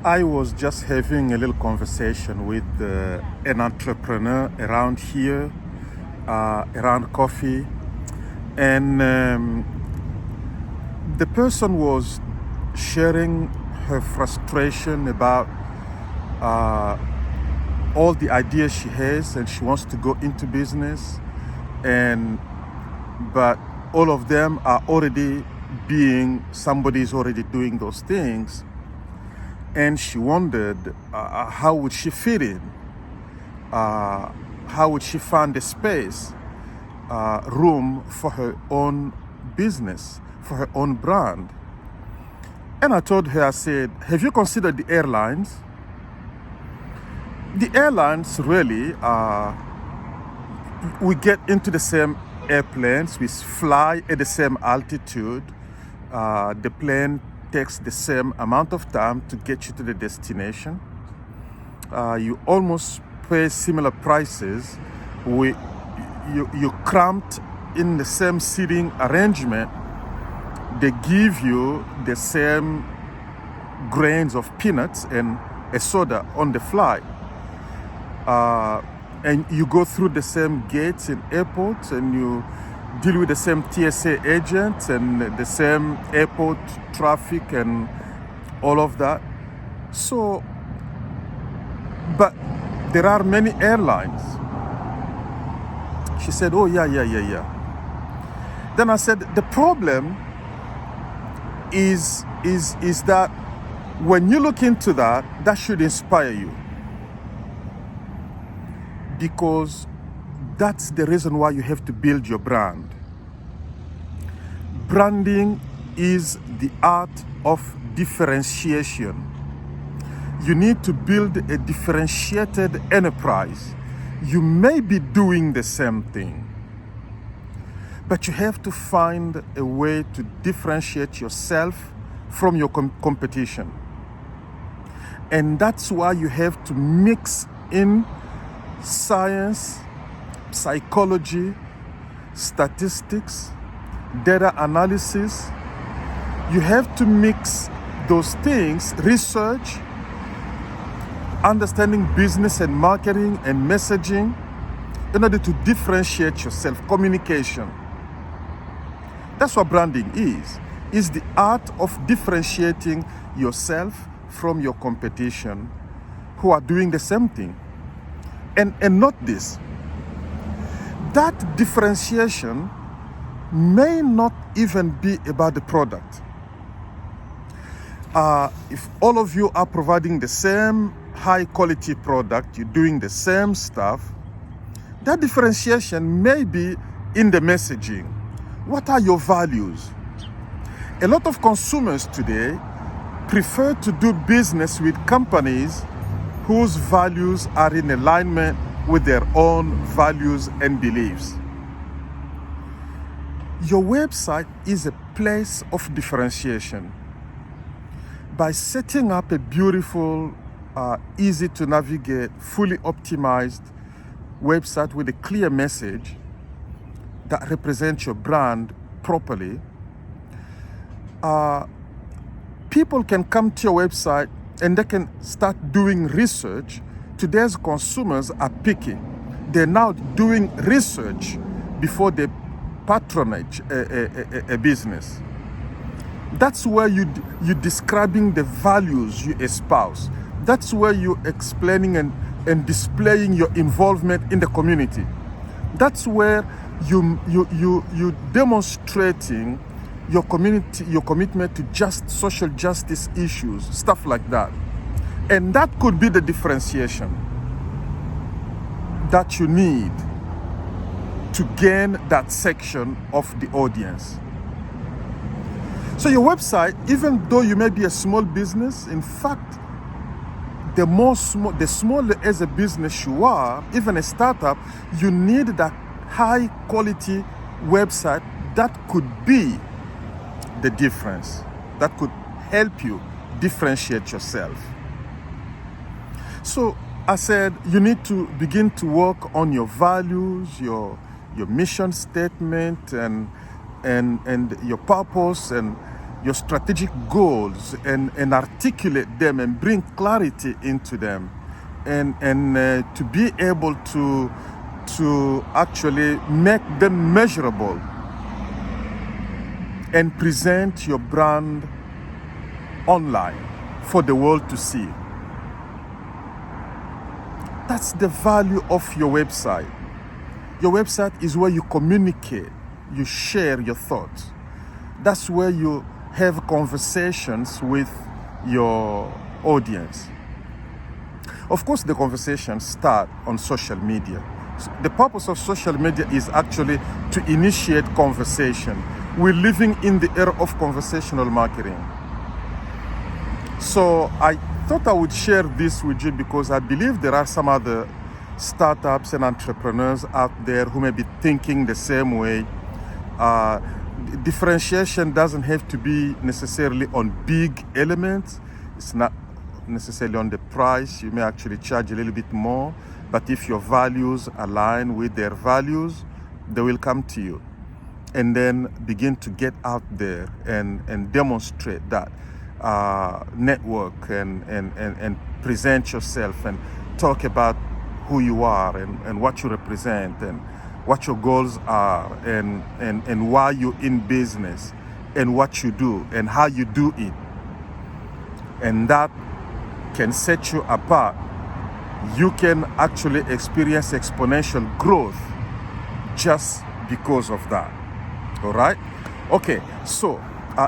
I was just having a little conversation with an entrepreneur around here, around coffee, and the person was sharing her frustration about uh, all the ideas she has, and she wants to go into business, and but all of them are already being somebody is already doing those things, and she wondered how would she fit in, how would she find a space, room for her own business, for her own brand. And I told her, I said, have you considered the airlines? The airlines really, we get into the same airplanes, we fly at the same altitude, the plane takes the same amount of time to get you to the destination. You almost pay similar prices. You cramped in the same seating arrangement. They give you the same grains of peanuts and a soda on the flight. And you go through the same gates in airports, and you deal with the same TSA agents and the same airport traffic and all of that. So, but there are many airlines. She said, oh, yeah. Then I said, the problem is that when you look into that, that should inspire you. Because that's the reason why you have to build your brand. Branding is the art of differentiation. You need to build a differentiated enterprise. You may be doing the same thing, but you have to find a way to differentiate yourself from your competition. And that's why you have to mix in science, psychology, statistics, data analysis. You have to mix those things, research, understanding business and marketing and messaging, in order to differentiate yourself. Communication. That's what branding is the art of differentiating yourself from your competition who are doing the same thing. And note this, that differentiation may not even be about the product. If all of you are providing the same high quality product, you're doing the same stuff, that differentiation may be in the messaging. What are your values? A lot of consumers today prefer to do business with companies whose values are in alignment with their own values and beliefs. Your website is a place of differentiation. By setting up a beautiful, easy to navigate, fully optimized website with a clear message that represents your brand properly, people can come to your website and they can start doing research. Today's consumers are picky. They're now doing research before they patronage a business. That's where you're describing the values you espouse. That's where you're explaining and displaying your involvement in the community. That's where you demonstrating your community, your commitment to just social justice issues, stuff like that. And that could be the differentiation that you need to gain that section of the audience. So your website, even though you may be a small business, in fact, the smaller as a business you are, even a startup, you need that high quality website that could be the difference, that could help you differentiate yourself. So I said you need to begin to work on your values, your mission statement, and your purpose, and your strategic goals and articulate them and bring clarity into them, and to be able to actually make them measurable and present your brand online for the world to see. That's the value of your website. Your website is where you communicate, you share your thoughts. That's where you have conversations with your audience. Of course, the conversations start on social media. The purpose of social media is actually to initiate conversation. We're living in the era of conversational marketing. So I thought I would share this with you because I believe there are some other startups and entrepreneurs out there who may be thinking the same way. Differentiation doesn't have to be necessarily on big elements. It's not necessarily on the price. You may actually charge a little bit more, but if your values align with their values, they will come to you, and then begin to get out there and demonstrate that, network and present yourself and talk about who you are and what you represent and what your goals are and why you're in business and what you do and how you do it. And that can set you apart. You can actually experience exponential growth just because of that. All right? Okay, so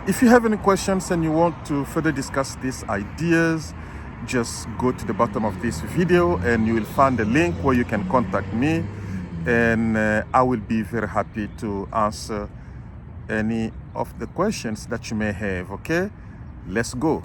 if you have any questions and you want to further discuss these ideas, just go to the bottom of this video and you will find a link where you can contact me, and I will be very happy to answer any of the questions that you may have. Okay, let's go.